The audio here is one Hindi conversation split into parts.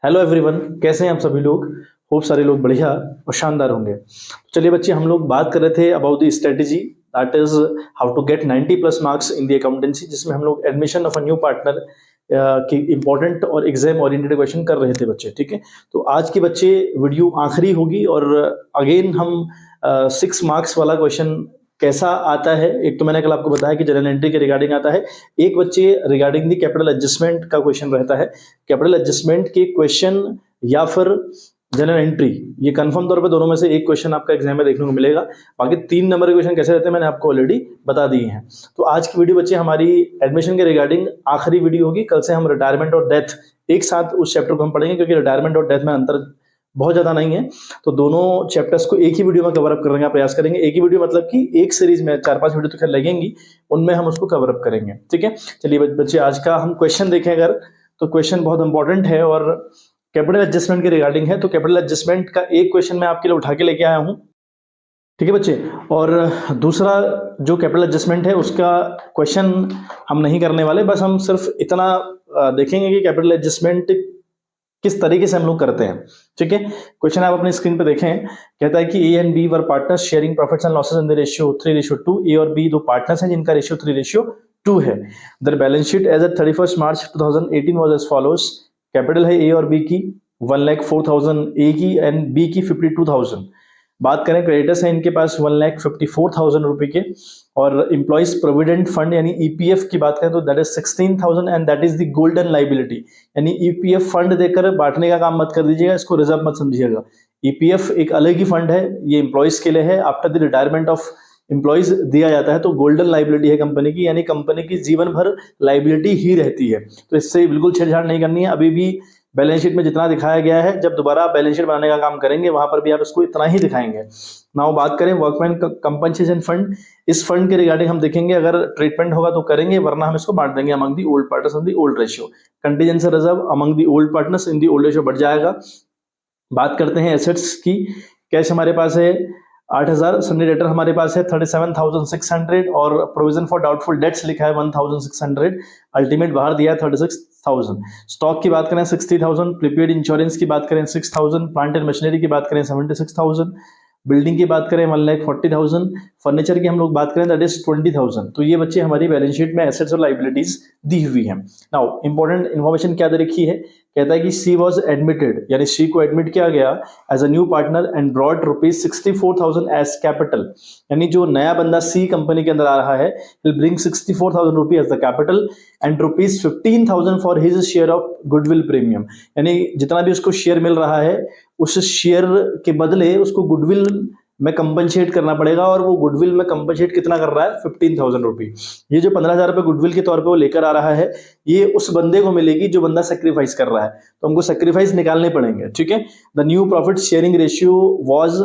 हेलो एवरीवन, कैसे हैं आप सभी लोग। होप सारे लोग बढ़िया और शानदार होंगे। चलिए बच्चे, हम लोग बात कर रहे थे about the strategy that is how to get 90 plus marks in the accountancy, जिसमें हम लोग admission of a new partner की इंपॉर्टेंट और एग्जाम ओरिएंटेड क्वेश्चन कर रहे थे बच्चे। ठीक है, तो आज की बच्चे वीडियो आखिरी होगी और अगेन हम 6 मार्क्स वाला क्वेश्चन कैसा आता है। एक तो मैंने कल आपको बताया कि जनरल एंट्री के रिगार्डिंग आता है, एक बच्चे रिगार्डिंग द कैपिटल एडजस्टमेंट का क्वेश्चन रहता है। कैपिटल एडजस्टमेंट के क्वेश्चन या फिर जनरल एंट्री, ये कंफर्म तौर पे दोनों में से एक क्वेश्चन आपका एग्जाम में देखने को मिलेगा। बाकी 3 नंबर के क्वेश्चन कैसे रहते हैं मैंने आपको ऑलरेडी बता दिए हैं। तो आज की वीडियो बच्चे हमारी एडमिशन के रिगार्डिंग आखिरी वीडियो होगी। कल से हम रिटायरमेंट और डेथ एक साथ उस चैप्टर को हम पढ़ेंगे, क्योंकि रिटायरमेंट और डेथ में अंतर बहुत ज्यादा नहीं है। तो दोनों चैप्टर्स को एक ही वीडियो में कवर अप करने का प्रयास करेंगे। एक ही वीडियो मतलब कि एक सीरीज में 4-5 वीडियो तो खैर लगेंगी, उनमें हम उसको कवर अप करेंगे। ठीक है, चलिए बच्चे आज का हम क्वेश्चन देखें अगर, तो क्वेश्चन बहुत इंपॉर्टेंट है और कैपिटल एडजस्टमेंट के रिगार्डिंग है। तो कैपिटल एडजस्टमेंट का एक क्वेश्चन मैं आपके लिए उठा के लेके आया हूं। ठीक है बच्चे, और दूसरा जो कैपिटल एडजस्टमेंट है उसका क्वेश्चन हम नहीं करने वाले, बस हम सिर्फ इतना देखेंगे कि कैपिटल एडजस्टमेंट किस तरीके से हम लोग करते हैं। ठीक है, क्वेश्चन आप अपनी स्क्रीन पे देखें। कहता है कि A and B were partners sharing profits and losses in the ratio 3:2। A और बी दो पार्टनर्स हैं जिनका रेशियो 3:2 है। Their balance sheet as at 31 March 2018 was as follows. Capital है ए और बी की 1,04,000 ए की एंड बी की 52,000। बात करें क्रेडिटर्स है इनके पास 1,54,000 रुपए के, और इंप्लॉइज प्रोविडेंट फंड यानी ईपीएफ की बात करें तो that is 16,000 and that is the golden liability. यानी ईपीएफ फंड देकर बांटने का काम मत कर दीजिएगा, इसको रिजर्व मत समझिएगा। ईपीएफ एक अलग ही फंड है, ये इंप्लॉइज के लिए है। After the retirement of employees दिया जाता है, तो गोल्डन लाइबिलिटी है कंपनी की, यानी कंपनी की जीवन भर लाइबिलिटी ही रहती है। तो इससे बिल्कुल छेड़छाड़ नहीं करनी है। अभी भी बैलेंस शीट में जितना दिखाया गया है, जब दोबारा आप बैलेंस शीट बनाने का काम करेंगे वहां पर भी आप इसको इतना ही दिखाएंगे। नाउ बात करें वर्कमैन कंपनसेशन फंड, इस फंड के रिगार्डिंग हम देखेंगे, अगर ट्रीटमेंट होगा तो करेंगे, वरना हम इसको बांट देंगे among the old partners in the old ratio. Contingency reserve among the old partners in the old ratio बढ़ जाएगा। बात करते हैं एसेट्स की। कैश हमारे पास है 8,000, सन्नी डेटर हमारे पास है 37,600 और प्रोविजन फॉर डाउटफुल डेट्स लिखा है 1,600। अल्टीमेट बाहर दिया है 36,000। स्टॉक की बात करें 60,000, प्रीपेड इंश्योरेंस की बात करें 6,000, प्लांट एंड मशीनरी की बात करें 76,000, बिल्डिंग की बात करें 1,40,000, फर्नीचर की हम लोग बात करें दैट इज 20,000। तो ये बच्चे हमारी बैलेंस शीट में एसेट्स और लाइबिलिटीज दी हुई है। नाउ इंपॉर्टेंट इन्फॉर्मेशन क्या दे रखी है, कहता है कि सी वॉज एडमिटेड, यानी सी को एडमिट किया गया as a new partner and brought ₹64,000 as capital. यानी जो नया बंदा सी कंपनी के अंदर आ रहा है, will bring 64,000 rupees as the capital and ₹15,000 for his share of goodwill premium. यानी जितना भी उसको शेयर मिल रहा है, उस शेयर के बदले उसको गुडविल में कंपनसेट करना पड़ेगा, और वो गुडविल में कंपनसेट कितना कर रहा है 15,000 रुपीज। ये जो 15,000 रुपए गुडविल के तौर पे वो लेकर आ रहा है, ये उस बंदे को मिलेगी जो बंदा सेक्रीफाइस कर रहा है। तो हमको सेक्रीफाइस निकालने पड़ेंगे। ठीक है, the new profit sharing ratio was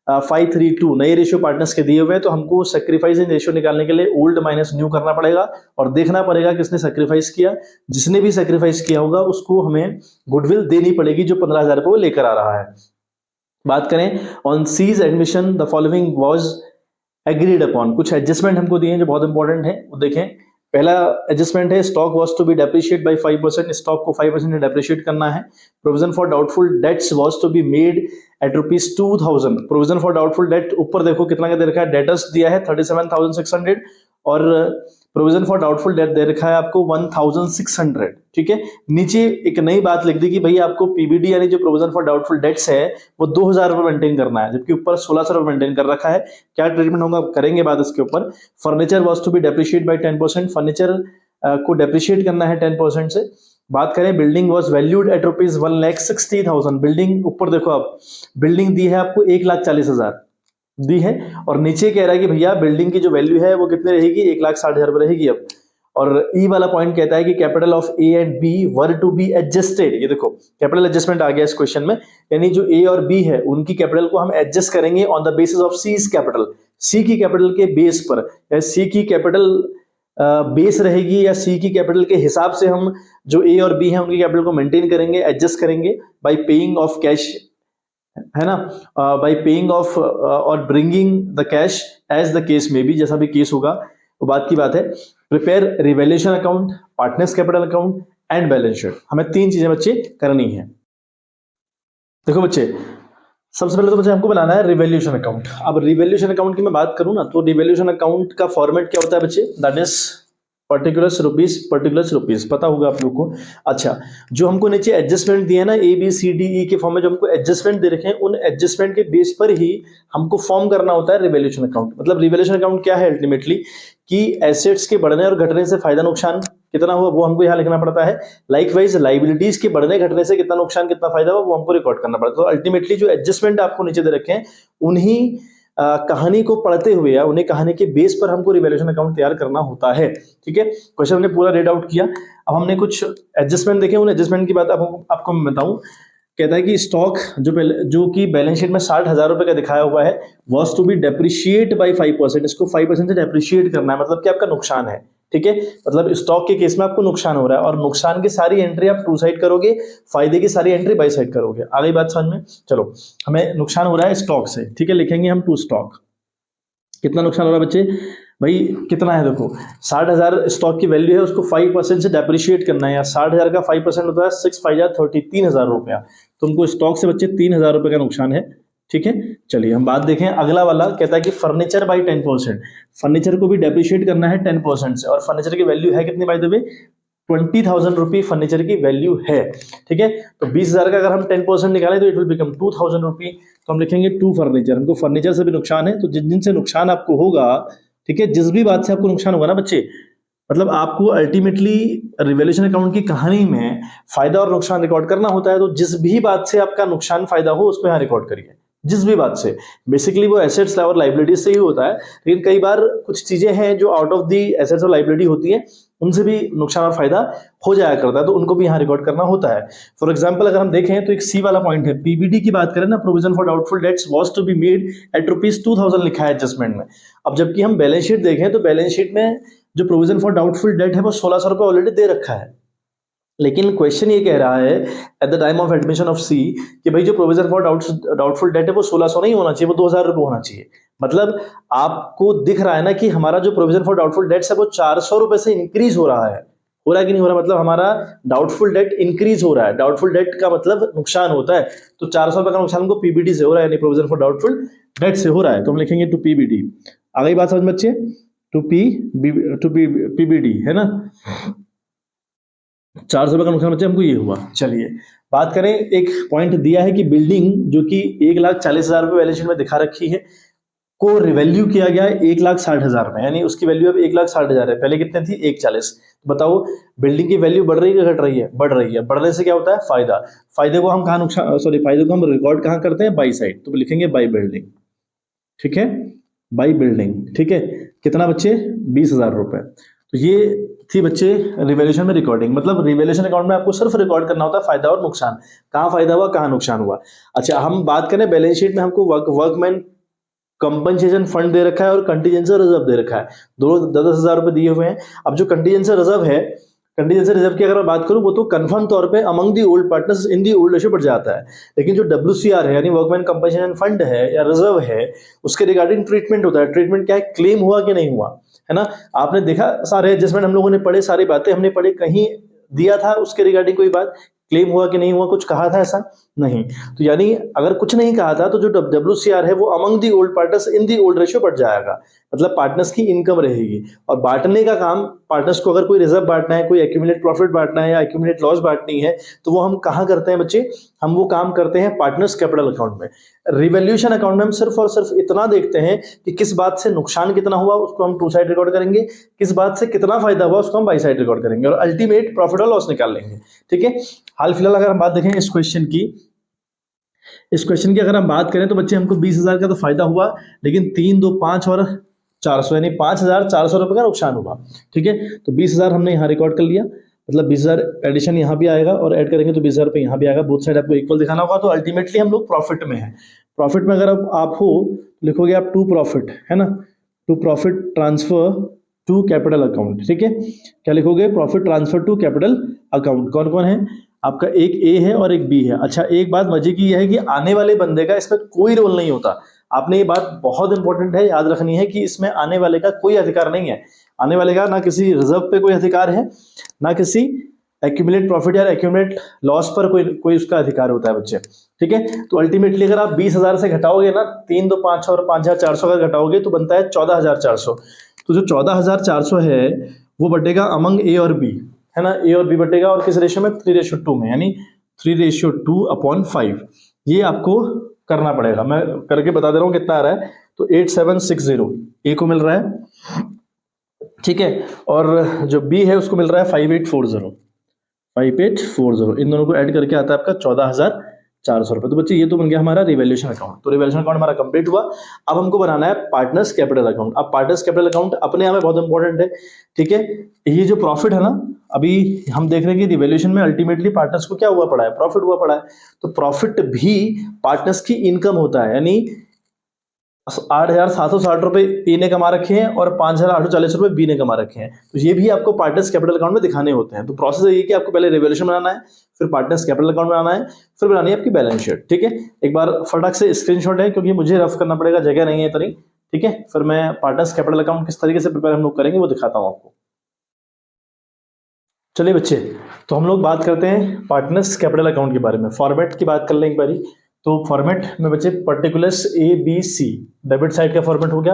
5:3:2, नए रेशियो पार्टनर्स के दिए हुए हैं, तो हमको सेक्रीफाइसिंग रेशियो निकालने के लिए ओल्ड माइनस न्यू करना पड़ेगा और देखना पड़ेगा किसने सेक्रीफाइस किया। जिसने भी सेक्रीफाइस किया होगा उसको हमें गुडविल देनी पड़ेगी जो 15,000 रुपए वो लेकर आ रहा है। बात करें on C's admission the following was agreed upon. कुछ एडजस्टमेंट हमको दिए हैं जो बहुत इंपॉर्टेंट है, वो देखें। पहला एडजस्टमेंट है stock was to be depreciate by 5%, stock को 5% डेप्रिशिएट करना है। Provision for doubtful debts was to be made at ₹2,000। Provision for doubtful debt ऊपर देखो कितना का दे रखा है, डेटर्स दिया है 37,600 और प्रोविजन फॉर डाउटफुल डेट दे रखा है आपको 1,600। ठीक है, नीचे एक नई बात लिख दी कि भाई आपको पीबीडी यानी जो प्रोविजन फॉर डाउटफुल डेट्स है वो 2,000 रुपए मेंटेन करना है, जबकि ऊपर 1,600 रुपए मेंटेन कर रखा है। क्या ट्रीटमेंट होगा करेंगे बात इसके ऊपर। Furniture was to be depreciate by 10%, furniture को डेप्रिशिएट करना है 10% से। बात करें building was valued at ₹1,60,000। Building ऊपर देखो, आप बिल्डिंग दी है आपको 1,40,000 दी है, और नीचे कह रहा है कि भैया बिल्डिंग की जो वैल्यू है वो कितने रहेगी 1,60,000 रुपए रहेगी अब। और ई वाला पॉइंट कहता है कि capital of A and B were to be adjusted. ये देखो कैपिटल एडजस्टमेंट आ गया इस क्वेश्चन में, यानी जो ए और बी है उनकी कैपिटल को हम एडजस्ट करेंगे on the basis of C capital, C की कैपिटल के बेस पर। सी की कैपिटल बेस रहेगी या सी की कैपिटल के हिसाब से हम जो ए और बी है उनकी कैपिटल को मेंटेन करेंगे, एडजस्ट करेंगे बाय पेइंग ऑफ कैश, है ना, बाय पेइंग ऑफ और bringing the cash as the case में भी, जैसा भी केस होगा वो बात की बात है। Prepare revaluation account, partners capital account and balance sheet. हमें 3 चीजें बच्चे करनी है। देखो बच्चे, सबसे पहले तो बच्चे हमको बनाना है रिवैल्यूएशन अकाउंट। अब रिवैल्यूएशन अकाउंट की मैं बात करूं ना, तो रिवैल्यूएशन अकाउंट का फॉर्मेट क्या होता है बच्चे, दैट इज पर्टिकुलर्स रुपीस, पता होगा आप लोग को। अच्छा, जो हमको नीचे एडजस्टमेंट दिए हैं ना, ए बी सी डी ई के फॉर्म में जो हमको एडजस्टमेंट दे रखे हैं, उन एडजस्टमेंट के बेस पर ही हमको फॉर्म करना होता है रिवैल्यूएशन अकाउंट। मतलब रिवैल्यूएशन अकाउंट क्या है अल्टीमेटली, कि एसेट्स के बढ़ने और घटने से फायदा नुकसान कितना हुआ वो हमको यहाँ लिखना पड़ता है। लाइकवाइज लाइबिलिटीज के बढ़ने घटने से कितना नुकसान कितना फायदा हुआ वो हमको रिकॉर्ड करना पड़ता है। तो अल्टीमेटली जो एडजस्टमेंट आपको नीचे दे रखे हैं, उन्हीं कहानी को पढ़ते हुए या उन्हें कहानी के बेस पर हमको रिवैल्यूएशन अकाउंट तैयार करना होता है। ठीक है, क्वेश्चन हमने पूरा रीड आउट किया। अब हमने कुछ एडजस्टमेंट देखे, उन एडजस्टमेंट की बात आपको मैं बताऊं। कहता है कि स्टॉक जो कि बैलेंस शीट में 60,000 रुपए का दिखाया हुआ है, was to be depreciate by 5%, इसको 5% से डेप्रिशिएट करना है, मतलब कि आपका नुकसान है। ठीक है, मतलब स्टॉक के केस में आपको नुकसान हो रहा है और नुकसान की सारी एंट्री आप टू साइड करोगे, फायदे की सारी एंट्री बाई साइड करोगे। आ गई बात समझ में? चलो, हमें नुकसान हो रहा है स्टॉक से, ठीक है, लिखेंगे हम टू स्टॉक। कितना नुकसान हो रहा है बच्चे भाई, कितना है देखो, 60,000 स्टॉक की वैल्यू है, उसको 5% से डेप्रिशिएट करना है। यार 60,000 का 5% होता है 6×5 = 30, 3,000 रुपया। तुमको स्टॉक से बच्चे 3,000 रुपये का नुकसान है। ठीक है, चलिए हम बात देखें। अगला वाला कहता है कि फर्नीचर बाई 10%, फर्नीचर को भी डेप्रिशिएट करना है 10% से, और फर्नीचर की वैल्यू है कितनी by the way, 20,000 rupee furniture की वैल्यू है। ठीक है, तो 20,000 का अगर हम 10% निकालें तो इट विल बिकम 2,000 रुपी। तो हम लिखेंगे टू फर्नीचर, हमको फर्नीचर से भी नुकसान है। तो जिन जिन से नुकसान आपको होगा, ठीक है, जिस भी बात से आपको नुकसान होगा ना बच्चे, मतलब आपको अल्टीमेटली रिवैल्यूएशन अकाउंट की कहानी में फायदा और नुकसान रिकॉर्ड करना होता है। तो जिस भी बात से आपका नुकसान फायदा हो उसको यहाँ रिकॉर्ड करिए, जिस भी बात से। बेसिकली वो एसेट्स और लाइबिलिटीज से ही होता है, लेकिन कई बार कुछ चीजें हैं जो आउट ऑफ दी एसेट्स और लाइबिलिटी होती है, उनसे भी नुकसान और फायदा हो जाया करता है, तो उनको भी यहाँ रिकॉर्ड करना होता है। फॉर एग्जाम्पल अगर हम देखें तो एक सी वाला पॉइंट है, पीबीडी की बात करें ना, provision for doubtful debts was to be made at ₹2,000 लिखा है एडजस्टमेंट में। अब जबकि हम बैलेंस शीट देखें तो बैलेंस शीट में जो प्रोविजन फॉर डाउटफुल डेट है वो 1,600 रुपये ऑलरेडी दे रखा है। लेकिन क्वेश्चन ये कह रहा है at the time of admission of C कि भाई जो प्रोविजन फॉर डाउटफुल डेट है वो 1,600 नहीं होना चाहिए, वो 2,000 रुपये होना चाहिए। मतलब आपको दिख रहा है ना कि हमारा जो प्रोविजन फॉर डाउटफुल डेट्स है वो 400 रुपये से इंक्रीज हो रहा है। हो रहा है कि नहीं हो रहा? मतलब हमारा डाउटफुल डेट इंक्रीज हो रहा है। डाउटफुल डेट का मतलब नुकसान होता है, तो 400 रुपये का नुकसान को पीबीडी से हो रहा है, यानी प्रोविजन फॉर डाउटफुल डेट से हो रहा है। तो हम लिखेंगे टू पीबीडी। आ गई बात समझ में बच्चे? टू पीबीडी है ना, 400 रुपये का नुकसान बच्चे हमको ये हुआ। चलिए बात करें, एक पॉइंट दिया है कि बिल्डिंग जो कि 1,40,000 रुपये बैलेंस शीट में दिखा रखी है, को रिवैल्यू किया गया है 1,60,000 में, यानी उसकी वैल्यू अब 1,60,000 है, पहले कितने थी 1,40। बताओ बिल्डिंग की वैल्यू बढ़ रही है या घट रही है? बढ़ रही है। बढ़ने से क्या होता है? फायदा। फायदे को हम कहाँ नुकसान, सॉरी, फायदे को हम रिकॉर्ड कहाँ करते हैं? बाई साइड, तो लिखेंगे बाई बिल्डिंग। ठीक है, बाई बिल्डिंग। ठीक है, कितना बच्चे? 20,000 रुपए। तो ये थी बच्चे रिवैल्यूएशन में रिकॉर्डिंग। मतलब रिवैल्यूएशन अकाउंट में आपको सिर्फ रिकॉर्ड करना होता है फायदा और नुकसान, कहाँ फायदा हुआ कहाँ नुकसान हुआ। अच्छा, हम बात करें बैलेंस शीट में हमको वर्कमैन कंपनसेशन फंड दे रखा है और कंटीजेंसी रिजर्व दे रखा है, दोनों 10,000 रुपए दिए हुए हैं। अब जो कंटीजेंसी रिजर्व है, कंटीजेंसी रिजर्व की अगर मैं बात करूं, वो तो कंफर्म तौर पे among the old partners in the old ratio बढ़ जाता है। लेकिन जो WCR है, यानी वर्कमैन कंपनसेशन फंड है या रिजर्व है, उसके रिगार्डिंग ट्रीटमेंट होता है। ट्रीटमेंट क्या है? क्लेम हुआ कि नहीं हुआ, है ना। आपने देखा सारे एडजस्टमेंट हम लोगों ने पढ़े, सारी बातें हमने पढ़ी, कहीं दिया था उसके रिगार्डिंग कोई बात, क्लेम हुआ कि नहीं हुआ, कुछ कहा था ऐसा? नहीं। तो यानी अगर कुछ नहीं कहा था तो जो WCR है वो among the old partners in the old ratio बढ़ जाएगा, मतलब पार्टनर्स की इनकम रहेगी। और बांटने का काम पार्टनर्स को, अगर कोई रिजर्व बांटना है, कोई एक्यूमुलेट प्रॉफिट बांटना है या एक्यूमुलेट लॉस बांटनी है, तो वो हम कहाँ करते हैं बच्चे? हम वो काम करते हैं पार्टनर्स कैपिटल अकाउंट में। रिवैल्यूएशन अकाउंट में हम सिर्फ और सिर्फ इतना देखते हैं कि किस बात से नुकसान कितना हुआ उसको हम टू साइड रिकॉर्ड करेंगे, किस बात से कितना फायदा हुआ उसको हम बाई साइड रिकॉर्ड करेंगे, और अल्टीमेट प्रॉफिट और लॉस निकाल लेंगे। ठीक है, हाल फिलहाल अगर हम बात देखें इस क्वेश्चन की, अगर हम बात करें तो बच्चे हमको 20,000 का तो फायदा हुआ, लेकिन 3, 2, 5 और 400, यानी 5,400 रुपये का नुकसान हुआ। ठीक है, तो 20,000 हमने यहाँ रिकॉर्ड कर लिया, मतलब 20,000 एडिशन यहाँ भी आएगा और ऐड करेंगे तो 20,000 रुपये यहाँ भी आएगा, बोथ साइड आपको इक्वल दिखाना होगा। तो अल्टीमेटली हम लोग प्रॉफिट में है। प्रॉफिट में अगर आप हो, लिखोगे आप टू प्रॉफिट, है ना, to profit transfer to capital account. ठीक है, क्या लिखोगे? Profit transfer to capital account. कौन कौन है आपका? एक ए है और एक बी है। अच्छा, एक बात मजे की यह है कि आने वाले बंदे का इसमें कोई रोल नहीं होता। आपने ये बात बहुत इंपॉर्टेंट है, याद रखनी है कि इसमें आने वाले का कोई अधिकार नहीं है। आने वाले का ना किसी रिजर्व पे कोई अधिकार है, ना किसी एक्यूमुलेट प्रॉफिट या एक्यूमुलेट लॉस पर कोई उसका अधिकार होता है बच्चे, ठीक है। तो अल्टीमेटली अगर आप 20,000 से घटाओगे ना, 3 2 5 और 5,400 अगर घटाओगे तो बनता है 14,400। तो जो 14,400 है वो बटेगा अमंग ए और बी, है ना, ए और बी बटेगा, और किस रेशियो में, 3:2 में, यानी 3:2/5। ये आपको करना पड़ेगा, मैं करके बता दे रहा हूँ कितना आ रहा है। तो 8760 ए को मिल रहा है, ठीक है, और जो बी है उसको मिल रहा है 5840। इन दोनों को ऐड करके आता है आपका 14,400 रुपये। तो बच्चे ये तो बन गया हमारा रिवैल्यूएशन अकाउंट। तो रिवैल्यूएशन अकाउंट हमारा कंप्लीट हुआ। अब हमको बनाना है पार्टनर्स कैपिटल अकाउंट। अब पार्टनर्स कैपिटल अकाउंट अपने आप में बहुत इंपॉर्टेंट है, ठीक है। ये जो प्रॉफिट है ना, अभी हम देख रहे हैं कि रिवैल्यूएशन में अल्टीमेटली पार्टनर्स को क्या हुआ पड़ा है, प्रॉफिट हुआ पड़ा है। तो प्रॉफिट भी पार्टनर्स की इनकम होता है, यानी 8,760 रुपए ए ने कमा रखे हैं और 5,840 रुपए बी ने कमा रखे हैं। तो ये भी आपको पार्टनर्स कैपिटल अकाउंट में दिखाने होते हैं। तो प्रोसेस ये कि आपको पहले रिवैल्यूएशन बनाना है, फिर पार्टनर्स कैपिटल अकाउंट बनाना है, फिर बनानी है आपकी बैलेंस शीट, ठीक है। एक बार फटाक से स्क्रीनशॉट है, क्योंकि मुझे रफ करना पड़ेगा, जगह नहीं है इतनी, ठीक है। फिर मैं पार्टनर्स कैपिटल अकाउंट किस तरीके से प्रिपेयर हम लोग करेंगे वो दिखाता हूँ आपको। चलिए बच्चे, तो हम लोग बात करते हैं पार्टनर्स कैपिटल अकाउंट के बारे में। फॉर्मेट की बात कर लें एक बारी। तो फॉर्मेट में बच्चे particulars A B C debit side का फॉर्मेट हो गया,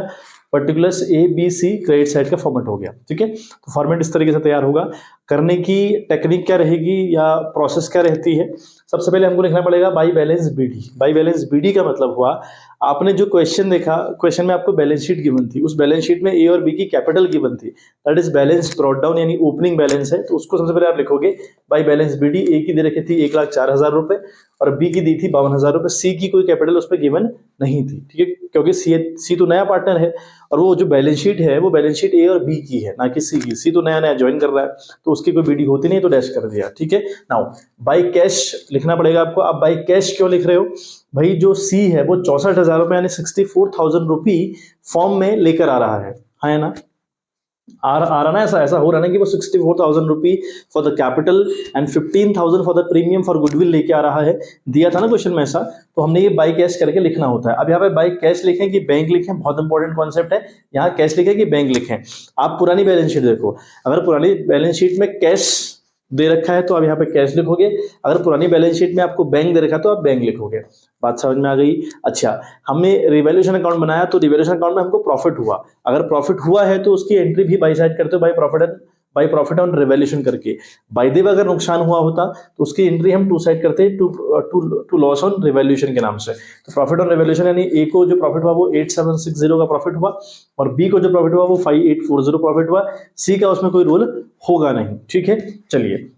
particulars A B C credit side का फॉर्मेट हो गया, ठीक है। तो फॉर्मेट इस तरीके से तैयार होगा। करने की टेक्निक क्या रहेगी या प्रोसेस क्या रहती है, सबसे पहले हमको लिखना पड़ेगा by balance BD. By balance BD का मतलब हुआ, आपने जो क्वेश्चन देखा, क्वेश्चन में आपको बैलेंस शीट गिवन थी, उस बैलेंस शीट में ए और बी की कैपिटल गिवन थी, that is balance brought down, यानी ओपनिंग बैलेंस है। तो उसको सबसे पहले आप लिखोगे बाई बैलेंस बीडी। ए की दे रखी थी 1,04,000 रुपए और बी की दी थी 52,000 रुपए। सी की कोई कैपिटल उस पर गिवन नहीं थी, ठीक है, क्योंकि सी तो नया पार्टनर है और वो जो बैलेंस शीट है वो बैलेंस शीट ए और बी की है, ना कि सी की। सी तो नया नया ज्वाइन कर रहा है, तो उसकी कोई बीडी होती नहीं, तो डैश कर दिया, ठीक है। नाउ बाई कैश लिखना पड़ेगा आपको। आप बाई कैश क्यों लिख रहे हो भाई, जो सी है वो 64,000 रुपए यानी 64,000 रुपी फॉर्म में लेकर आ रहा है, हाँ है ना, आ रहा ना, ऐसा हो रहा ना कि वो 64,000 rupee for the capital and 15,000 for the premium for goodwill लेके आ रहा है। दिया था ना क्वेश्चन में ऐसा, तो हमने ये बाई कैश करके लिखना होता है। अब यहाँ पे बाई कैश लिखें कि बैंक लिखें, बहुत इंपॉर्टेंट कॉन्सेप्ट है। यहाँ कैश लिखें कि बैंक लिखें। आप पुरानी बैलेंस शीट देखो, अगर पुरानी बैलेंस शीट में कैश दे रखा है तो आप यहाँ पे कैश लिखोगे, अगर पुरानी बैलेंस शीट में आपको बैंक दे रखा है तो आप बैंक लिखोगे। बात समझ में आ गई। अच्छा, हमने रिवैल्यूएशन अकाउंट बनाया, तो रिवैल्यूएशन अकाउंट में हमको प्रॉफिट हुआ, अगर प्रॉफिट हुआ है तो उसकी एंट्री भी बाई साइड करते हो, बाई प्रॉफिट ऑन रिवैल्यूएशन करके। बाय द वे अगर नुकसान हुआ होता तो उसकी एंट्री हम टू साइड करते हैं, टू लॉस ऑन रिवैल्यूएशन के नाम से। तो प्रॉफिट ऑन रिवैल्यूएशन यानी ए को जो प्रॉफिट हुआ वो 8760 का प्रॉफिट हुआ और बी को जो प्रॉफिट हुआ वो 5840 प्रॉफिट हुआ। सी का उसमें कोई रोल होगा नहीं, ठीक है। चलिए,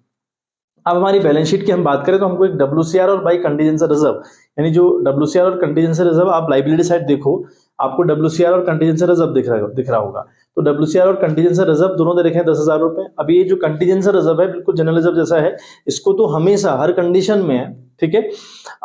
अब हमारी बैलेंस शीट की हम बात करें तो हमको एक WCR और बाई कंटीजेंसी रिजर्व, यानी जो WCR और कंटीजेंसी रिजर्व, आप लाइबिलिटी साइड देखो, आपको WCR और कंटीजेंसी रिजर्व दिख रहा होगा। तो WCR और कंटीजेंसी रिजर्व दोनों दे रखे हैं 10,000 रुपए। अब ये जो कंटीजेंसी रिजर्व है बिल्कुल जनरल रिजर्व जैसा है, इसको तो हमेशा हर कंडीशन में है, ठीक है।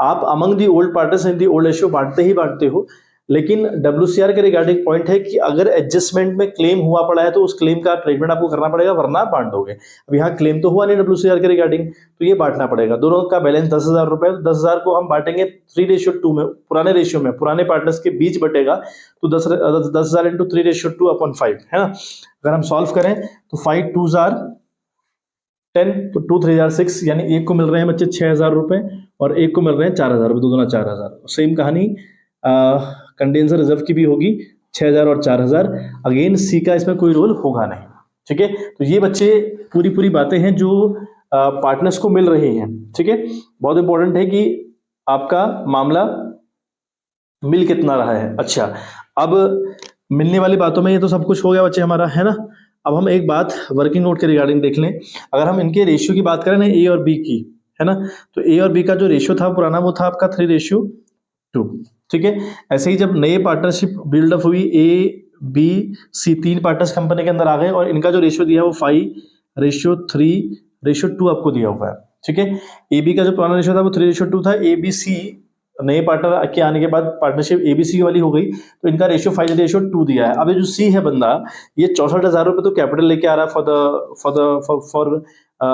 आप among the old partners in the old ratio बांटते ही बांटते हो, लेकिन WCR के रिगार्डिंग पॉइंट है कि अगर एडजस्टमेंट में क्लेम हुआ पड़ा है तो उस क्लेम का ट्रीटमेंट आपको करना पड़ेगा, वरना आप बांट दोगे। अब यहाँ क्लेम तो हुआ नहीं WCR के रिगार्डिंग, तो ये बांटना पड़ेगा। दोनों का बैलेंस 10,000 रुपए, 10,000 को हम बांटेंगे 3:2 में, पुराने रेशियो में, पुराने पार्टनर्स के बीच बटेगा। तो 10,000 इंटू 3:2/5 है ना। अगर हम सॉल्व करें तो 5 2 10, तो 2 3 6, यानी एक को मिल रहे हैं बच्चे 6,000 रुपए और एक को मिल रहे हैं 4,000 रुपए, दो दूना 4,000। सेम कहानी कंडेंसर रिजर्व की भी होगी, 6,000 और 4,000। अगेन सी का इसमें कोई रोल होगा नहीं, ठीक है। तो ये बच्चे पूरी बातें हैं जो पार्टनर्स को मिल रही हैं, ठीक है। बहुत इंपॉर्टेंट है कि आपका मामला मिल कितना रहा है। अच्छा, अब मिलने वाली बातों में ये तो सब कुछ हो गया बच्चे हमारा, है ना। अब हम एक बात वर्किंग नोट के रिगार्डिंग देख लें। अगर हम इनके रेशियो की बात करें ना, ए और बी की, है ना, तो ए और बी का जो रेशियो था पुराना वो था आपका 3:2, ठीक है। ऐसे ही जब नई पार्टनरशिप बिल्डअप हुई, A B C 3 partners company के अंदर आ गए और इनका जो रेशियो दिया है वो 5:3:2 आपको दिया हुआ है, ठीक है। ए बी का जो पुराना रेशियो था वो 3:2 था। ABC नए पार्टनर के आने के बाद पार्टनरशिप ABC वाली हो गई, तो इनका रेशियो 5:2 दिया है। अब ये जो सी है बंदा, ये 64,000 रुपए तो कैपिटल लेके आ रहा है for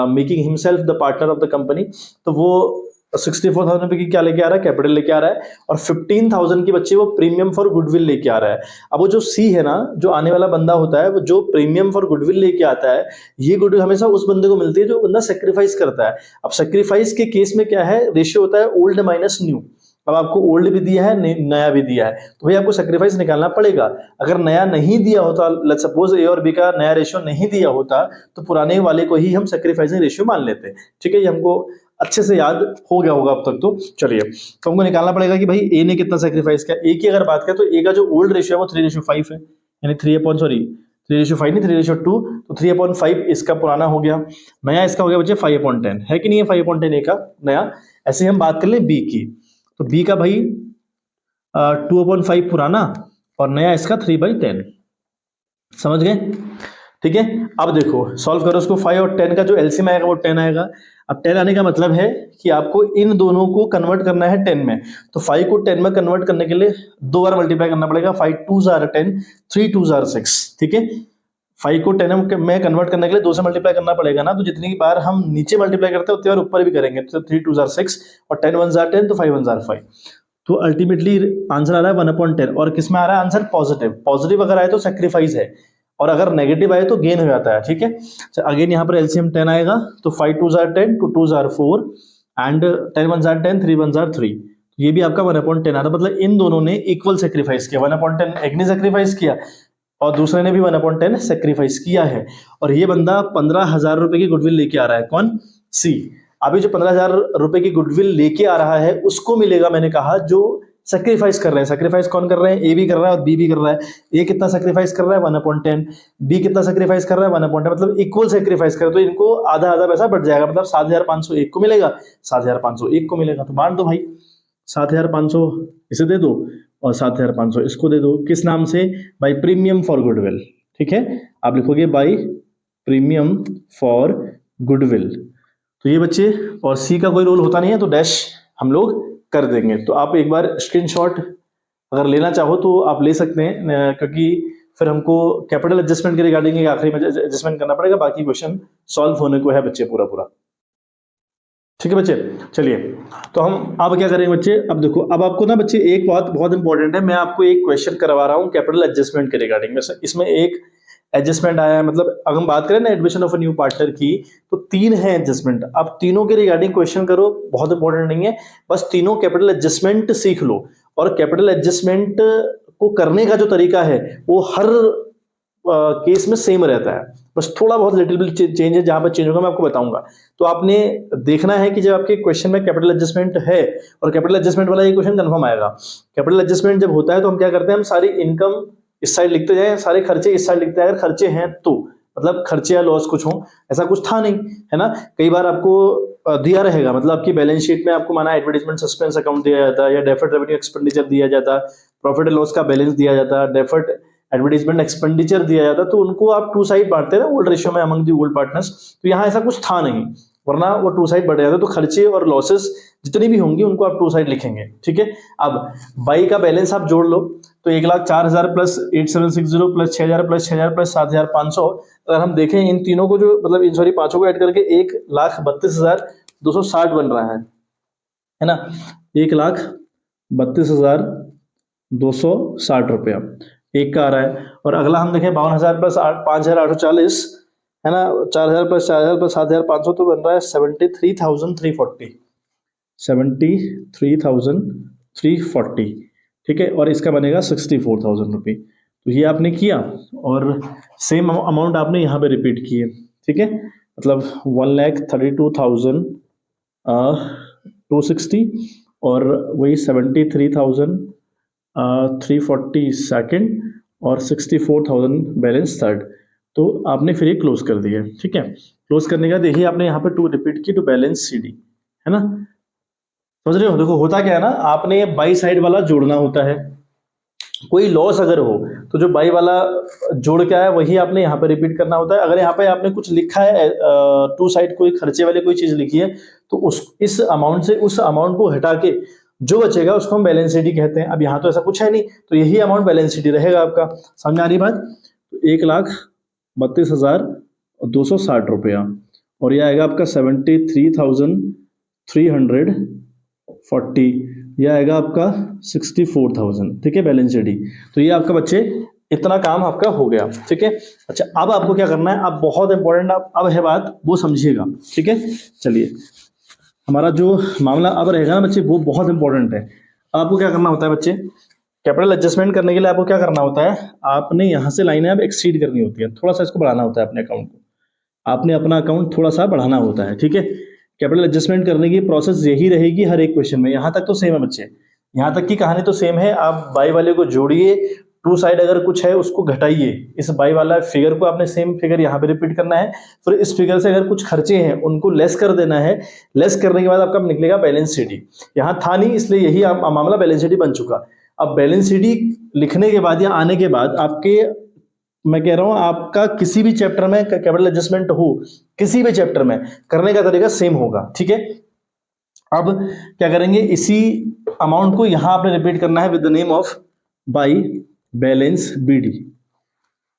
making himself the partner of the company. तो वो 64,000 रुपए की क्या लेके आ रहा है, कैपिटल लेके आ रहा है, और 15,000 की बच्चे वो प्रीमियम फॉर गुडविल लेके आ रहा है। अब वो जो सी है ना, जो आने वाला बंदा होता है, वो जो प्रीमियम फॉर गुडविल लेके आता है, ये गुडविल हमेशा उस बंदे को मिलती है जो बंदा सेक्रीफाइस करता है। अब सेक्रीफाइस के केस में क्या है, रेशियो होता है ओल्ड माइनस न्यू। अब आपको ओल्ड भी दिया है, नया भी दिया है, तो भाई आपको सेक्रीफाइस निकालना पड़ेगा। अगर नया नहीं दिया होता, लेट्स सपोज ए और बी का नया रेशियो नहीं दिया होता, तो पुराने वाले को ही हम सेक्रीफाइसिंग रेशियो मान लेते। ठीक है, ये हमको अच्छे से याद हो गया होगा अब तक। तो चलिए, तो हमको निकालना पड़ेगा कि भाई ए ने कितना सेक्रीफाइस किया। ए की अगर बात करें तो ए का जो ओल्ड रेशियो है वो 3:5 है, यानी 3:2, तो 3/5 इसका पुराना हो गया। नया इसका हो गया बच्चे 5/10, है कि नहीं है 5/10 ए का नया। ऐसे हम बात कर ले बी की, तो बी का भाई 2/5 पुराना और नया इसका 3/10। समझ गए? ठीक है, अब देखो सॉल्व करो उसको। 5 और 10 का जो एलसीएम आएगा वो 10 आएगा। अब 10 आने का मतलब है कि आपको इन दोनों को कन्वर्ट करना है 10 में। तो 5 को 10 में कन्वर्ट करने के लिए 2 बार मल्टीप्लाई करना पड़ेगा। 5 2 जार 10, 3 2 जार 6। ठीक है, 5 को 10 में कन्वर्ट करने के लिए 2 से मल्टीप्लाई करना पड़ेगा ना, तो जितनी बार हम नीचे मल्टीप्लाई करते हैं उतनी बार ऊपर भी करेंगे। तो 3 2 जार 6 और 10 1 जार 10, तो 5 1 जार 5। तो अल्टीमेटली आंसर आ रहा है 1/10। और किस में आ रहा है आंसर? पॉजिटिव। पॉजिटिव अगर आए तो सेक्रीफाइस है, और अगर नेगेटिव आए तो गेन हो जाता है। ठीक है, अगेन यहाँ पर एलसीएम 10 आएगा, तो 5 2 jar 10, 2 2 jar 4 and 10 1 jar 10, 3 1 jar 3। ये भी आपका 1/10 आ रहा है। मतलब इन दोनों ने इक्वल सेक्रीफाइस किया। 1/10 एक ने सेक्रीफाइस किया और दूसरे ने भी 1/10 सेक्रीफाइस किया है। और ये बंदा 15,000 रुपए की गुडविल लेके आ रहा है। कौन? सी। अभी जो 15,000 रुपए की गुडविल लेके आ रहा है उसको मिलेगा, मैंने कहा, जो सेक्रीफाइस कर रहे हैं। सेक्रीफाइस कौन कर रहे हैं? ए भी कर रहा है और बी भी कर रहा है। ए कितना सेक्रीफाइस कर रहा है? 1/10। बी कितना सेक्रीफाइस कर रहा है? 1/10। मतलब इक्वल सेक्रीफाइस कर, तो इनको आधा आधा पैसा बढ़ जाएगा। मतलब 7,500 एक को मिलेगा, 7,500 एक को मिलेगा। तो बांट दो भाई, 7,500 इसे दे दो और 7,500 इसको दे दो। किस नाम से? By premium for goodwill. ठीक है, आप लिखोगे बाई प्रीमियम फॉर गुडविल। तो ये बच्चे, और सी का कोई रोल होता नहीं है तो डैश हम लोग कर देंगे। तो आप एक बार स्क्रीनशॉट अगर लेना चाहो तो आप ले सकते हैं, क्योंकि फिर हमको कैपिटल एडजस्टमेंट के रिगार्डिंग आखिरी में एडजस्टमेंट करना पड़ेगा। बाकी क्वेश्चन सॉल्व होने को है बच्चे पूरा पूरा। ठीक है बच्चे, चलिए तो हम अब क्या करेंगे बच्चे। अब देखो, अब आपको ना बच्चे एक बात बहुत इंपॉर्टेंट है। मैं आपको एक क्वेश्चन करवा रहा हूँ कैपिटल एडजस्टमेंट के रिगार्डिंग में। इसमें एक एडजस्टमेंट आया है, मतलब अगर हम बात करें ना admission of a new partner की, तो 3 है एडजस्टमेंट। अब तीनों के रिगार्डिंग क्वेश्चन करो, बहुत इंपॉर्टेंट नहीं है, बस तीनों कैपिटल एडजस्टमेंट सीख लो। और कैपिटल एडजस्टमेंट को करने का जो तरीका है वो हर केस में सेम रहता है, बस थोड़ा बहुत लिटिल बिट चेंज है। जहां पर चेंज होगा मैं आपको बताऊंगा। तो आपने देखना है कि जब आपके क्वेश्चन में कैपिटल एडजस्टमेंट है, और कैपिटल एडजस्टमेंट वाला ये क्वेश्चन कंफर्म आएगा। कैपिटल एडजस्टमेंट जब होता है तो हम क्या करते हैं, हम सारी इनकम इस साइड लिखते जाए, सारे खर्चे इस साइड लिखते हैं। अगर खर्चे हैं तो मतलब खर्चे या लॉस कुछ हो, ऐसा कुछ था नहीं है ना। कई बार आपको दिया रहेगा, मतलब आपकी बैलेंस शीट में आपको माना एडवर्टाइजमेंट सस्पेंस अकाउंट दिया जाता है, या डेफर्ड रेवेन्यू एक्सपेंडिचर दिया जाता, प्रॉफिट एंड लॉस का बैलेंस दिया जाता, डेफर्ड एडवर्टाइजमेंट एक्सपेंडिचर दिया जाता, तो उनको आप 2 साइड बांटते हैं ना, ओल्ड रेशियो में अमंग दी ओल्ड पार्टनर्स। तो यहाँ ऐसा कुछ था नहीं, वरना वो 2 साइड बढ़ जाता। तो खर्चे और लॉसेस जितनी भी होंगी उनको आप 2 साइड लिखेंगे। ठीक है, अब बाई का बैलेंस आप जोड़ लो, तो 1,04,000 प्लस 8,760 प्लस 6,000 प्लस 6,000 प्लस 7,500। अगर हम देखें इन तीनों को, जो मतलब इन सॉरी पांचों को ऐड करके 1,32,260 बन रहा है ना। 1,32,260 रुपया एक का आ रहा है। और अगला हम देखें 52,000 प्लस 5,840 है ना, 4,000 प्लस 4,000 प्लस 7,500, तो बन रहा है 73,340, 73,340। ठीक है, और इसका बनेगा 64,000 रुपये। तो ये आपने किया, और सेम अमाउंट आपने यहाँ पे रिपीट किए। ठीक है, मतलब 1,32,260 और वही 73,340 सेकंड और 64,000 बैलेंस थर्ड। तो आपने फिर ये क्लोज कर दिया। ठीक है, क्लोज करने का देखिए आपने यहाँ पे 2 रिपीट की, टू बैलेंस सी डी, है ना। समझ रहे हो? देखो होता क्या है ना, आपने बाई साइड वाला जोड़ना होता है। कोई लॉस अगर हो तो जो बाई वाला जोड़ के आया वही आपने यहाँ पे रिपीट करना होता है। अगर यहाँ पे आपने कुछ लिखा है 2 साइड कोई खर्चे वाले कोई चीज लिखी है, तो उस इस अमाउंट से उस अमाउंट को हटा के जो बचेगा उसको हम बैलेंस शीट कहते हैं। अब यहाँ तो ऐसा कुछ है नहीं, तो यही अमाउंट बैलेंस शीट रहेगा आपका। समझ आ रही बात? तो 1,32,260 रुपया, और यह आएगा आपका 73,340 340, यह आएगा आपका 64,000, ठीक है, बैलेंस शीट। तो ये आपका बच्चे इतना काम आपका हो गया, ठीक है। अच्छा, अब आपको क्या करना है, अब बहुत इंपॉर्टेंट अब है बात, वो समझिएगा, ठीक है। चलिए, हमारा जो मामला अब रहेगा ना बच्चे, वो बहुत इंपॉर्टेंट है। आपको क्या करना होता है बच्चे, कैपिटल एडजस्टमेंट करने के लिए आपको क्या करना होता है, आपने यहाँ से लाइनें अब एक्सीड करनी होती है, थोड़ा सा इसको बढ़ाना होता है अपने अकाउंट को, आपने अपना अकाउंट थोड़ा सा बढ़ाना होता है, ठीक है। कैपिटल एडजस्टमेंट करने की प्रोसेस यही रहेगी हर एक क्वेश्चन में, यहाँ तक तो सेम है बच्चे, यहाँ तक की कहानी तो सेम है। आप बाई वाले को जोड़िए, टू साइड अगर कुछ है उसको घटाइए, इस बाई वाला फिगर को आपने सेम फिगर यहाँ पे रिपीट करना है, फिर इस फिगर से अगर कुछ खर्चे हैं उनको लेस कर देना है, लेस करने के बाद आपका निकलेगा बैलेंस शीट। यहाँ था नहीं, इसलिए यही मामला बैलेंस शीट बन चुका। अब बैलेंस शीट लिखने के बाद या आने के बाद आपके, मैं कह रहा हूं आपका किसी भी चैप्टर में कैपिटल एडजस्टमेंट हो, किसी भी चैप्टर में करने का तरीका सेम होगा, ठीक है। अब क्या करेंगे, इसी अमाउंट को यहां आपने रिपीट करना है with the name of by balance BD,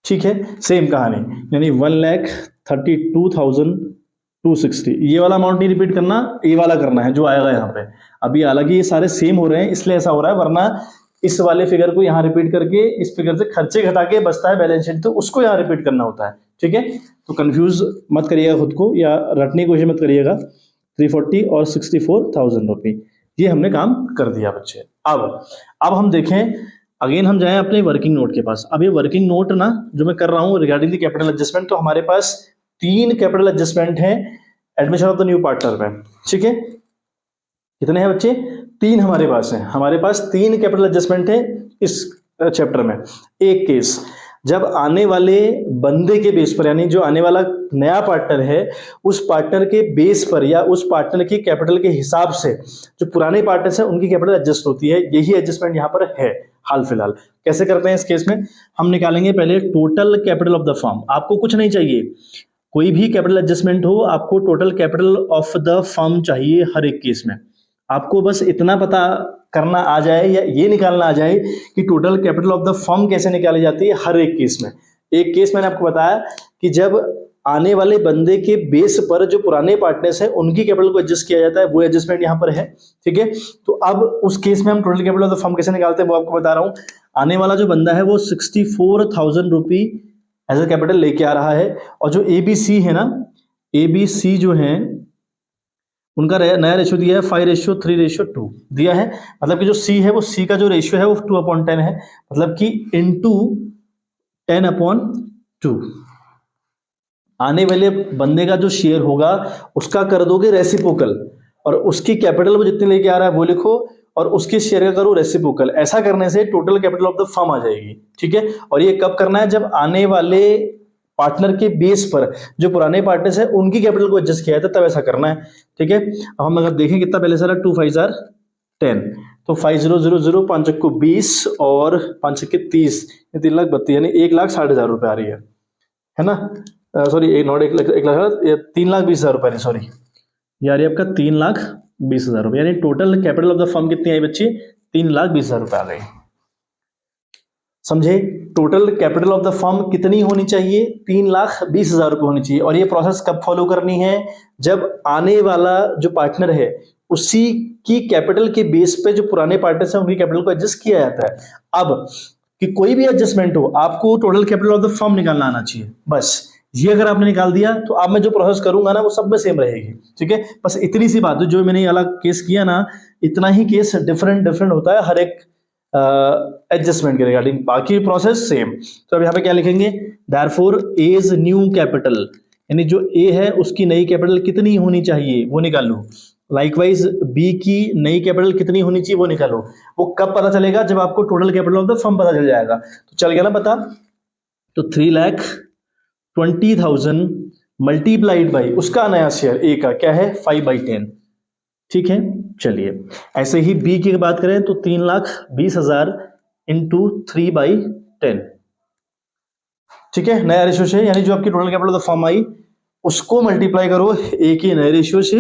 ठीक है। सेम कहानी, यानी 1,32,260, ये वाला अमाउंट नहीं रिपीट करना, ये वाला करना है जो आएगा यहाँ पे। अभी हालांकि ये सारे सेम हो रहे हैं इसलिए ऐसा हो रहा है, वरना इस वाले फिगर को यहाँ रिपीट करके इस फिगर से खर्चे घटा के बचता है बैलेंस शीट, तो उसको यहाँ रिपीट करना होता है, ठीक है। तो कंफ्यूज मत करिएगा खुद को या रटने की कोशिश मत करिएगा। 340 और 64,000 रुपये, ये हमने काम कर दिया बच्चे। अब हम देखें, अगेन हम जाएं अपने वर्किंग नोट के पास। अब ये वर्किंग नोट ना जो मैं कर रहा हूँ रिगार्डिंग द कैपिटल एडजस्टमेंट, तो हमारे पास 3 कैपिटल एडजस्टमेट है admission of the new partner में, ठीक है। कितने हैं बच्चे, 3 हमारे पास हैं, हमारे पास 3 कैपिटल एडजस्टमेंट है इस चैप्टर में। एक केस, जब आने वाले बंदे के बेस पर, यानी जो आने वाला नया पार्टनर है उस पार्टनर के बेस पर या उस पार्टनर की कैपिटल के हिसाब से जो पुराने पार्टनर्स हैं उनकी कैपिटल एडजस्ट होती है, यही एडजस्टमेंट यहाँ पर है हाल फिलहाल। कैसे करते हैं इस केस में, हम निकालेंगे पहले total capital of the firm. आपको कुछ नहीं चाहिए, कोई भी कैपिटल एडजस्टमेंट हो, आपको total capital of the firm चाहिए हर एक केस में। आपको बस इतना पता करना आ जाए या ये निकालना आ जाए कि total capital of the firm कैसे निकाली जाती है हर एक केस में। एक केस मैंने आपको बताया कि जब आने वाले बंदे के बेस पर जो पुराने पार्टनर्स हैं उनकी कैपिटल को एडजस्ट किया जाता है, वो एडजस्टमेंट यहाँ पर है, ठीक है। तो अब उस केस में हम total capital of the firm कैसे निकालते हैं वो आपको बता रहा हूँ। आने वाला जो बंदा है वो 64,000 रुपी एज ए कैपिटल लेके आ रहा है, और जो ABC है ना, ABC जो है उनका नया रेशियो दिया है 5:3:2 दिया है। मतलब कि जो C है वो C का जो रेशियो है वो 2/10 है, मतलब कि इंटू 10/2। आने वाले बंदे का जो शेयर होगा उसका कर दोगे रेसिप्रोकल, और उसकी कैपिटल वो जितने लेके आ रहा है वो लिखो, और उसके शेयर का करो रेसिप्रोकल। ऐसा करने से total capital of the firm आ जाएगी, ठीक है। और ये कब करना है, जब आने वाले पार्टनर के बेस पर जो पुराने पार्टनर्स हैं उनकी कैपिटल को एडजस्ट किया है तब ऐसा करना है, ठीक है। अब हम अगर देखें कितना पहले सारा 2 5 10, तो 5000 5 को 20 और 5 के 30, 3,32,000 यानी 1,60,000 रुपए आ रही है ना। सॉरी नॉट 1,00,000, 3,20,000 रुपए, सॉरी यार ये आपका 3,20,000 रुपए, यानी total capital of the firm कितनी आई बच्ची, 3,20,000 रुपए आ गई। समझे, total capital of the firm कितनी होनी चाहिए, 3,20,000 रुपए होनी चाहिए। और ये प्रोसेस कब फॉलो करनी है, जब आने वाला जो पार्टनर है उसी की कैपिटल के बेस पे जो पुराने पार्टनर्स हैं उनकी कैपिटल को एडजस्ट किया जाता है। अब कि कोई भी एडजस्टमेंट हो आपको total capital of the firm निकालना आना चाहिए, बस ये अगर आपने निकाल दिया तो अब मैं जो प्रोसेस करूंगा ना वो सब में सेम रहेगी, ठीक है। बस इतनी सी बात है, जो मैंने अलग केस किया ना, इतना ही केस डिफरेंट होता है हर एक एडजस्टमेंट के रिगार्डिंग, बाकी प्रोसेस सेम। तो अब यहाँ पे क्या लिखेंगे, therefore A is new capital, यानी जो A है उसकी नई कैपिटल कितनी होनी चाहिए वो निकालो। लाइकवाइज B की नई कैपिटल कितनी होनी चाहिए वो निकालो। वो कब पता चलेगा, जब आपको total capital of the firm पता चल जाएगा। तो चल गया ना पता, तो 3,20,000 मल्टीप्लाइड बाई उसका नया शेयर A का क्या है 5/10, ठीक है। चलिए ऐसे ही B की बात करें तो 3,20,000 इंटू 3/10, ठीक है, नया रेशियो से, यानी जो आपकी total capital of the firm आई उसको मल्टीप्लाई करो A के नए रेशियो से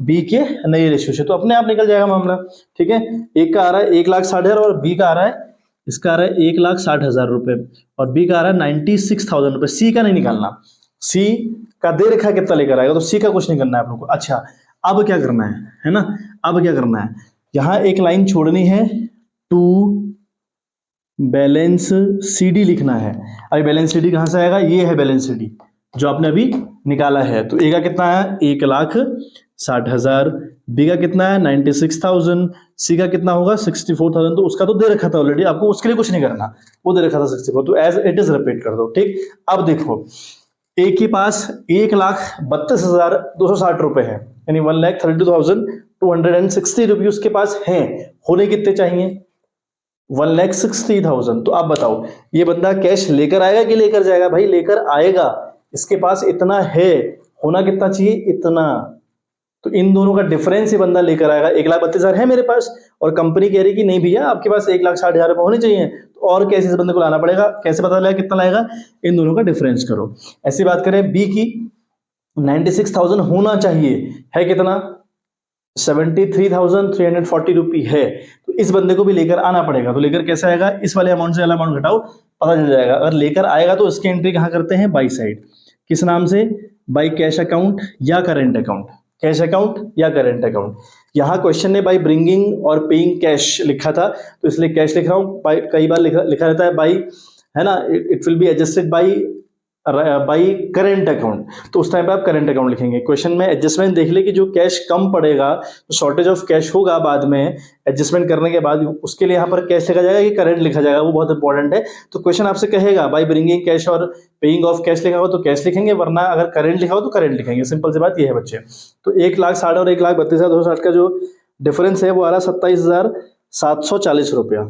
B के नए रेशियो से, तो अपने आप निकल जाएगा मामला, ठीक है। एक का आ रहा है 1,60,000 और B का आ रहा है, इसका आ रहा है 1,60,000 रुपए और B का आ रहा है 96,000 रुपए। C का नहीं निकालना, C का दे रखा कितना लेकर आएगा, तो C का कुछ नहीं करना है आप लोग को। अच्छा, अब क्या करना है ना, अब क्या करना है, यहां एक लाइन छोड़नी है, टू बैलेंस CD लिखना है। अभी बैलेंस CD कहां से आएगा, ये है बैलेंस CD जो आपने अभी निकाला है। तो ए का कितना है, 1,60,000, बी का कितना है 96,000, सी का कितना होगा 64,000। तो उसका तो दे रखा था ऑलरेडी, आपको उसके लिए कुछ नहीं करना, वो दे रखा था 64, तो एज इट इज रिपीट कर दो। ठीक, अब देखो ए के पास 1,32,260 रुपए है, यानी 1,32,260 रुपये उसके पास है, होने कितने चाहिए 1,60,000। तो आप बताओ ये बंदा कैश लेकर आएगा कि लेकर जाएगा, भाई लेकर आएगा, इसके पास इतना है, होना कितना चाहिए इतना, तो इन दोनों का डिफरेंस ये बंदा लेकर आएगा। 1,32,000 है मेरे पास और कंपनी कह रही कि नहीं भैया आपके पास 1,60,000 रुपए होने चाहिए, तो और कैसे इस बंदे को लाना पड़ेगा, कैसे पता लगेगा कितना लाएगा, इन दोनों का डिफरेंस करो। ऐसी बात करें बी की, 96,000 होना चाहिए, है कितना 73,340 रुपी है, तो इस बंदे को भी लेकर आना पड़ेगा। तो लेकर कैसे आएगा, इस वाले अमाउंट से वाला अमाउंट घटाओ, पता चल जाएगा। अगर लेकर आएगा तो इसकी एंट्री कहां करते हैं, बाई साइड, किस नाम से, बाई कैश अकाउंट या करेंट अकाउंट, कैश अकाउंट या करेंट अकाउंट। यहां क्वेश्चन ने बाई ब्रिंगिंग और पेइंग कैश लिखा था, तो इसलिए कैश लिख रहा हूं, कई बार लिखा रहता है बाई, है ना, it will be adjusted by current account, तो उस टाइम पे आप करेंट अकाउंट लिखेंगे। क्वेश्चन में एडजस्टमेंट देख ले कि जो कैश कम पड़ेगा, तो शॉर्टेज ऑफ कैश होगा बाद में एडजस्टमेंट करने के बाद, उसके लिए यहाँ पर कैश लिखा जाएगा कि करंट लिखा जाएगा, वो बहुत इंपॉर्टेंट है। तो क्वेश्चन आपसे कहेगा बाई ब्रिंगिंग कैश और पेइंग ऑफ कैश लिखा हो तो कैश लिखेंगे, वरना अगर करंट लिखा हो तो करंट लिखेंगे, सिंपल सी बात ये है बच्चे। तो 1,60,000 और 1,32,260 का जो डिफरेंस है वो आ रहा 27,740 रुपया,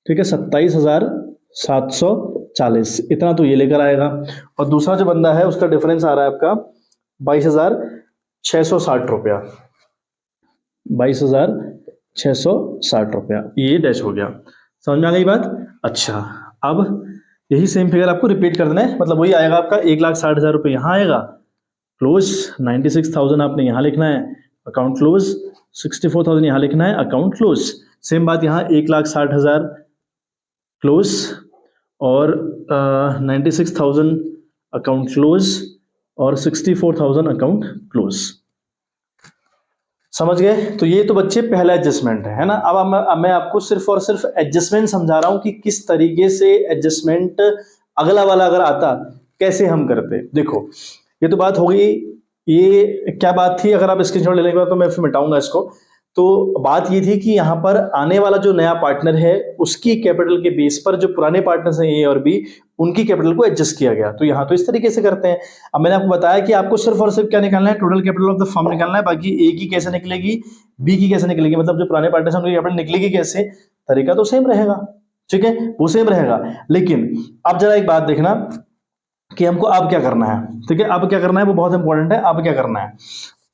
ठीक है, 27,740, इतना तो ये लेकर आएगा। और दूसरा जो बंदा है उसका डिफरेंस आ रहा है आपका 22,660 रुपया, 22,660 रुपया, ये डैश हो गया। समझ में आ गई बात। अच्छा, अब यही सेम फिगर आपको रिपीट कर देना है, मतलब वही आएगा आपका 1,60,000 रुपये यहाँ आएगा, क्लोज 96,000 आपने यहाँ लिखना है, अकाउंट क्लोज 64,000 यहाँ लिखना है, अकाउंट क्लोज। सेम बात यहाँ 1,60,000 क्लोज और 96,000 अकाउंट क्लोज और 64,000 अकाउंट क्लोज। समझ गए। तो ये तो बच्चे पहला एडजस्टमेंट है ना। अब मैं आपको सिर्फ और सिर्फ एडजस्टमेंट समझा रहा हूं कि किस तरीके से एडजस्टमेंट अगला वाला अगर आता कैसे हम करते। देखो ये तो बात हो गई, ये क्या बात थी, अगर आप स्क्रीनशॉट ले लेंगे तो मैं फिर मिटाऊंगा इसको। तो बात ये थी कि यहाँ पर आने वाला जो नया पार्टनर है उसकी कैपिटल के बेस पर जो पुराने पार्टनर्स हैं ए और बी, उनकी कैपिटल को एडजस्ट किया गया। तो यहाँ तो इस तरीके से करते हैं। अब मैंने आपको बताया कि आपको सिर्फ और सिर्फ क्या निकालना है, total capital of the firm निकालना है, बाकी ए की कैसे निकलेगी, बी की कैसे निकलेगी, मतलब जो पुराने पार्टनर्स हैं उनकी कैपिटल निकलेगी कैसे, तरीका तो सेम रहेगा, ठीक है, वो सेम रहेगा। लेकिन अब जरा एक बात देखना कि हमको अब क्या करना है, ठीक है, अब क्या करना है वो बहुत इंपॉर्टेंट है। अब क्या करना है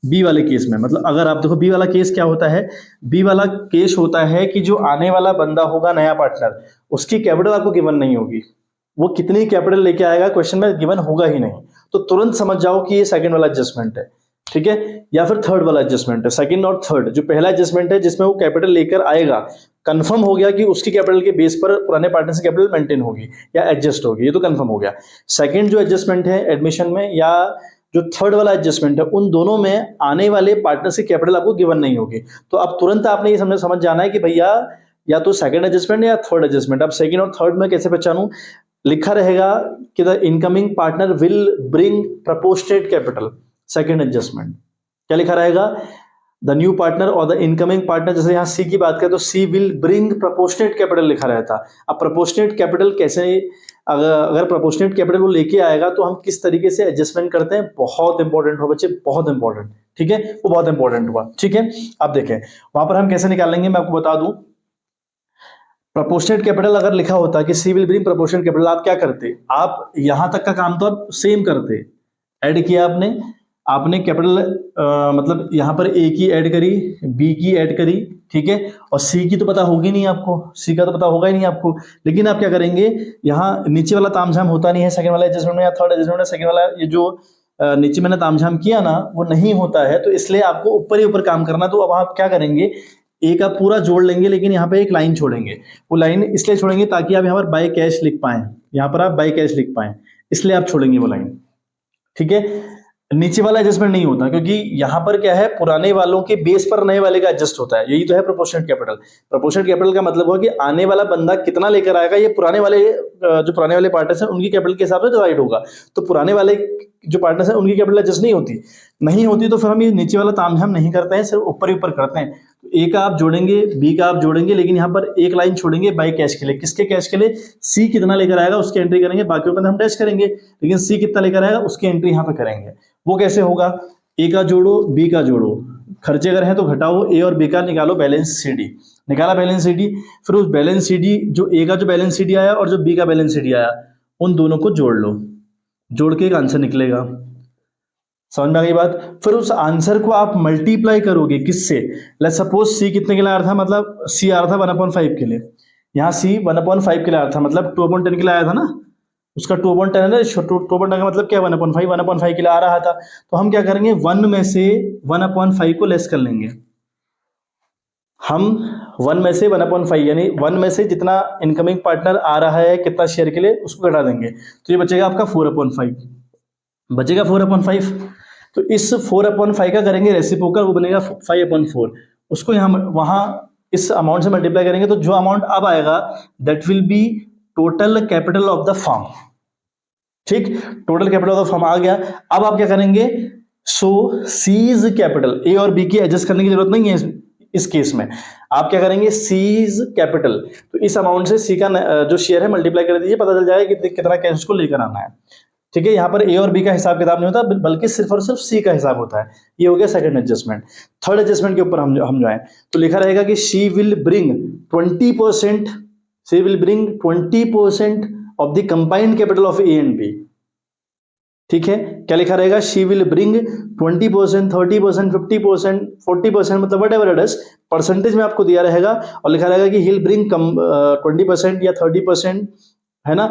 बी वाले केस में, मतलब अगर आप देखो बी वाला केस क्या होता है, बी वाला केस होता है कि जो आने वाला बंदा होगा नया पार्टनर, उसकी कैपिटल आपको गिवन नहीं होगी, वो कितनी कैपिटल लेके आएगा क्वेश्चन में गिवन होगा ही नहीं, तो तुरंत समझ जाओ कि ये सेकंड वाला एडजस्टमेंट है, ठीक है, या फिर थर्ड वाला एडजस्टमेंट है। सेकंड और थर्ड, जो पहला एडजस्टमेंट है जिसमें वो कैपिटल लेकर आएगा, कंफर्म हो गया कि उसकी कैपिटल के बेस पर पुराने पार्टनर से कैपिटल मेंटेन होगी या एडजस्ट होगी, ये तो कंफर्म हो गया। सेकंड जो एडजस्टमेंट है एडमिशन में, या जो थर्ड वाला एडजस्टमेंट है, उन दोनों में आने वाले पार्टनर से कैपिटल आपको गिवन नहीं होगी। तो अब तुरंत आपने ये समझ जाना है कि भैया या तो सेकंड एडजस्टमेंट या थर्ड एडजस्टमेंट। अब सेकंड और थर्ड में कैसे पहचानूं, लिखा रहेगा कि the incoming partner will bring proportionate capital, second adjustment. क्या लिखा रहेगा, द न्यू पार्टनर और द इनकमिंग पार्टनर, जैसे यहां सी की बात करें तो सी विल ब्रिंग प्रपोर्शनेट कैपिटल लिखा रहता। अब प्रपोर्शनेट कैपिटल कैसे, अगर प्रपोर्शनेट कैपिटल वो लेके आएगा तो हम किस तरीके से एडजस्टमेंट करते हैं, बहुत इंपॉर्टेंट हो बच्चे, बहुत इंपॉर्टेंट, ठीक है, वो बहुत इंपॉर्टेंट हुआ, ठीक है। अब देखें वहां पर हम कैसे निकालेंगे, मैं आपको बता दूं। प्रपोर्शनेट कैपिटल अगर लिखा होता कि सी विल ब्रिंग प्रपोर्शनेट कैपिटल, आप क्या करते, आप यहां तक का काम तो आप सेम करते, ऐड किया आपने कैपिटल, मतलब यहां पर ए की ऐड करी, बी की ऐड करी, ठीक है, और सी की तो पता होगी नहीं आपको, सी का तो पता होगा ही नहीं आपको। लेकिन आप क्या करेंगे, यहाँ नीचे वाला तामझाम होता नहीं है सेकंड वाला एडजस्टमेंट में या थर्ड एडजस्टमेंट में, सेकंड वाला ये जो नीचे मैंने तामझाम किया ना वो नहीं होता है, तो इसलिए आपको ऊपर ही ऊपर काम करना। तो अब आप क्या करेंगे, ए का पूरा जोड़ लेंगे, लेकिन यहाँ पे एक लाइन छोड़ेंगे। वो लाइन इसलिए छोड़ेंगे ताकि आप यहाँ पर बाय कैश लिख पाए, यहाँ पर आप बाय कैश लिख पाए, इसलिए आप छोड़ेंगे वो लाइन, ठीक है। नीचे वाला एडजस्टमेंट नहीं होता, क्योंकि यहां पर क्या है, पुराने वालों के बेस पर नए वाले का एडजस्ट होता है। यही तो है प्रोपोर्शनेट कैपिटल। प्रोपोर्शनेट कैपिटल का मतलब हुआ कि आने वाला बंदा कितना लेकर आएगा, ये पुराने वाले जो पुराने वाले पार्टनर्स हैं उनकी कैपिटल के हिसाब से डिवाइड होगा। तो पुराने वाले जो पार्टनर्स हैं उनकी कैपिटल एडजस्ट नहीं होती तो फिर हम ये नीचे वाला तामझाम नहीं करते हैं, सिर्फ ऊपर ही ऊपर करते हैं। ए का आप जोड़ेंगे, बी का आप जोड़ेंगे, लेकिन यहाँ पर एक लाइन छोड़ेंगे बाई कैश के लिए। किसके कैश के लिए? सी कितना लेकर आएगा उसकी एंट्री करेंगे, बाकी ऊपर हम टेस्ट करेंगे, लेकिन सी कितना लेकर आएगा उसकी एंट्री यहाँ पे करेंगे। वो कैसे होगा? ए का जोड़ो, बी का जोड़ो, खर्चे अगर है तो घटाओ, ए और बी का निकालो बैलेंस सीडी। निकाला बैलेंस सीडी, फिर उस बैलेंस सीडी जो ए का जो बैलेंस सीडी आया और जो बी का बैलेंस सीडी आया, उन दोनों को जोड़ लो, जोड़ के एक आंसर निकलेगा। समझ में आ गई बात? फिर उस आंसर को आप मल्टीप्लाई करोगे किससे? लेट्स सपोज सी कितने के लिए आ रहा था, मतलब सी आ रहा था 1/5 के लिए, यहाँ सी 1/5 के लिए आ रहा था, मतलब 2/10 के लिए आया था ना, उसका 2/10 है ना, 2/10 का मतलब क्या है? 1/5 के लिए आ रहा था। तो हम क्या करेंगे, 1 में से 1/5 को लेस कर लेंगे। हम 1 में से 1/5 यानी 1 में से जितना इनकमिंग पार्टनर आ रहा है कितना शेयर के लिए, उसको घटा देंगे, तो ये बचेगा आपका 4/5, बचेगा 4/5। तो इस 4/5 का करेंगे रेसिप्रोकल, वो बनेगा 5/4। उसको यहाँ वहां इस अमाउंट से मल्टीप्लाई करेंगे, तो जो अमाउंट अब आएगा that will be total capital of the firm. ठीक, total capital of the firm आ गया। अब आप क्या करेंगे, सो सीज कैपिटल, ए और बी की एडजस्ट करने की जरूरत नहीं है इस केस में। आप क्या करेंगे, सीज कैपिटल, तो इस अमाउंट से सी का जो शेयर है मल्टीप्लाई कर दीजिए, पता चल जाएगा कि कितना कैश उसको लेकर आना है। ठीक है, यहाँ पर ए और बी का हिसाब किताब नहीं होता, बल्कि सिर्फ और सिर्फ सी का हिसाब होता है। ये हो गया सेकंड एडजस्टमेंट। थर्ड एडजस्टमेंट के ऊपर हम जो है, तो लिखा रहेगा कि she will bring 20%, she will bring 20% of the combined capital of A and B. ठीक है, क्या लिखा रहेगा, शी विल ब्रिंग 20%, 30%, 50%, 40%, मतलब what ever it is, percentage में आपको दिया रहेगा, और लिखा रहेगा कि he'll bring 20% या 30%, है ना,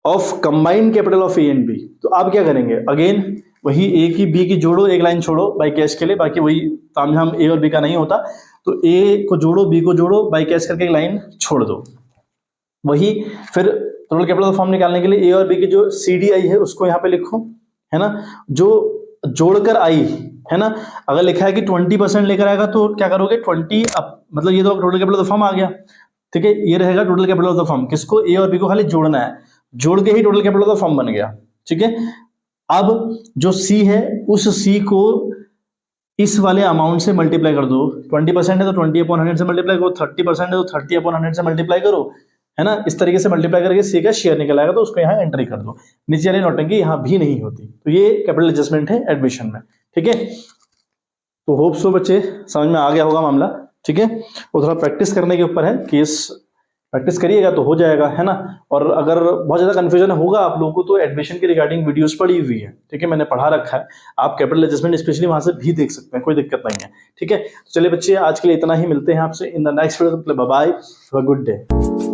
of combined capital of A and B. तो आप क्या करेंगे, अगेन वही ए की बी की जोड़ो, एक लाइन छोड़ो बाई कैश के लिए, बाकी वही तामझाम ए और बी का नहीं होता। तो ए को जोड़ो, बी को जोड़ो, बाई कैश करके एक लाइन छोड़ दो। वही फिर टोटल कैपिटल फॉर्म निकालने के लिए ए और बी की जो सीडी आई है उसको यहाँ पे लिखो, है ना, जो जोड़कर आई है ना। अगर लिखा है कि 20% लेकर आएगा तो क्या करोगे, 20 मतलब ये तो टोटल कैपिटल फॉर्म आ गया। ठीक है, ये रहेगा total capital of the firm, किसको, ए और बी को खाली जोड़ना है, जोड़ के ही total capital of the firm बन गया। ठीक है, अब जो सी है उस सी को इस वाले अमाउंट से मल्टीप्लाई कर दो। 20% है तो 20/100 से मल्टीप्लाई करो, 30% है तो 30/100 से मल्टीप्लाई करो, है ना। इस तरीके से मल्टीप्लाई करके सी का शेयर निकल आएगा, तो उसको यहाँ एंट्री कर दो। नीचे वाली नौटंकी यहाँ भी नहीं होती। तो ये कैपिटल एडजस्टमेंट है एडमिशन में। ठीक है, तो होप सो बच्चे समझ में आ गया होगा मामला। ठीक है, वो थोड़ा प्रैक्टिस करने के ऊपर है, केस प्रैक्टिस करिएगा तो हो जाएगा, है ना। और अगर बहुत ज्यादा कंफ्यूजन होगा आप लोगों को तो एडमिशन के रिगार्डिंग वीडियोस पड़ी हुई है, ठीक है, मैंने पढ़ा रखा है, आप कैपिटल एडजस्टमेंट स्पेशली वहां से भी देख सकते हैं, कोई दिक्कत नहीं है। ठीक है, तो चलिए बच्चे आज के लिए इतना ही, मिलते हैं आपसे in the next video. Bye bye, have a good day.